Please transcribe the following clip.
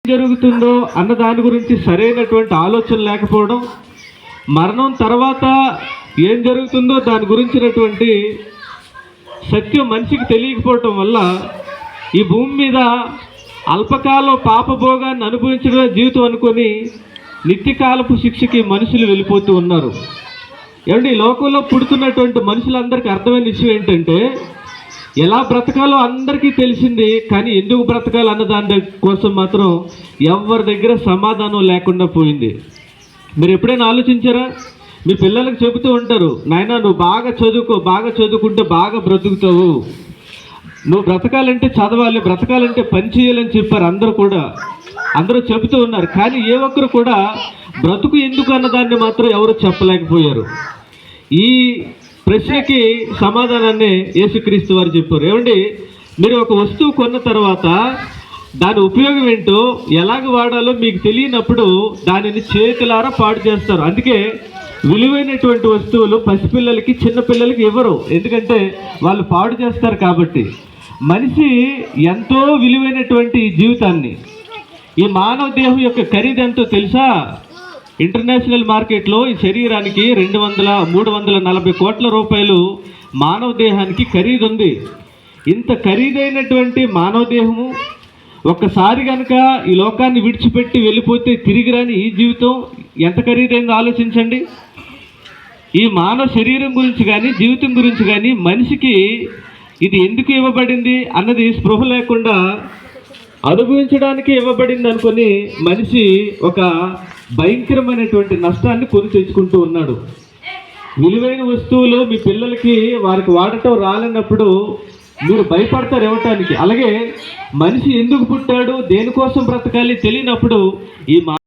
జరుగుతుందో అన్న దాని గురించి సరైనటువంటి ఆలోచన లేకపోవడం, మరణం తర్వాత ఏం జరుగుతుందో దాని గురించినటువంటి సత్యం మనిషికి తెలియకపోవటం వల్ల ఈ భూమి మీద అల్పకాలం పాపభోగాన్ని అనుభవించడమే జీవితం అనుకొని నిత్యకాలపు శిక్షకి మనుషులు వెళ్ళిపోతూ ఉన్నారు. ఏమంటే ఈ లోకంలో పుడుతున్నటువంటి మనుషులందరికీ అర్థమైన విషయం ఏంటంటే, ఎలా బ్రతకాలో అందరికీ తెలిసింది, కానీ ఎందుకు బ్రతకాలి అన్న దాని కోసం మాత్రం ఎవరి దగ్గర సమాధానం లేకుండా పోయింది. మీరు ఎప్పుడైనా ఆలోచించారా? మీ పిల్లలకు చెబుతూ ఉంటారు, నాయనా నువ్వు బాగా చదువుకో, బాగా చదువుకుంటే బాగా బ్రతుకుతావు, నువ్వు బ్రతకాలంటే చదవాలి, బ్రతకాలంటే పని చేయాలని చెప్పారు. అందరూ చెబుతూ ఉన్నారు. కానీ ఏ ఒక్కరు కూడా బ్రతుకు ఎందుకు అన్నదాన్ని మాత్రం ఎవరు చెప్పలేకపోయారు. ఈ ప్రశ్నకి సమాధానాన్ని యేసుక్రీస్తు వారు చెప్పారు. ఏమండి, మీరు ఒక వస్తువు కొన్న తర్వాత దాని ఉపయోగం ఏంటో ఎలాగ వాడాలో మీకు తెలియనప్పుడు దానిని చేతులారా పాడు చేస్తారు. అందుకే విలువైనటువంటి వస్తువులు పసిపిల్లలకి చిన్నపిల్లలకి ఇవ్వరు, ఎందుకంటే వాళ్ళు పాడు చేస్తారు కాబట్టి. మనిషి ఎంతో విలువైనటువంటి ఈ జీవితాన్ని, ఈ మానవ దేహం యొక్క ఖరీదు ఎంతో తెలుసా? ఇంటర్నేషనల్ మార్కెట్లో ఈ శరీరానికి 340 కోట్ల రూపాయలు మానవ దేహానికి ఖరీదు ఉంది. ఇంత ఖరీదైనటువంటి మానవ దేహము ఒక్కసారి కనుక ఈ లోకాన్ని విడిచిపెట్టి వెళ్ళిపోతే తిరిగి రాని ఈ జీవితం ఎంత ఖరీదైందో ఆలోచించండి. ఈ మానవ శరీరం గురించి కానీ జీవితం గురించి కానీ మనిషికి ఇది ఎందుకు ఇవ్వబడింది అన్నది స్పృహ లేకుండా అనుభవించడానికి ఇవ్వబడింది అనుకొని మనిషి ఒక భయంకరమైనటువంటి నష్టాన్ని కొని తెచ్చుకుంటూ ఉన్నాడు. విలువైన వస్తువులు మీ పిల్లలకి వారికి వాడటం రాలన్నప్పుడు మీరు భయపడతారు ఇవ్వటానికి. అలాగే మనిషి ఎందుకు పుట్టాడు, దేనికోసం బ్రతకాలి తెలియనప్పుడు ఈ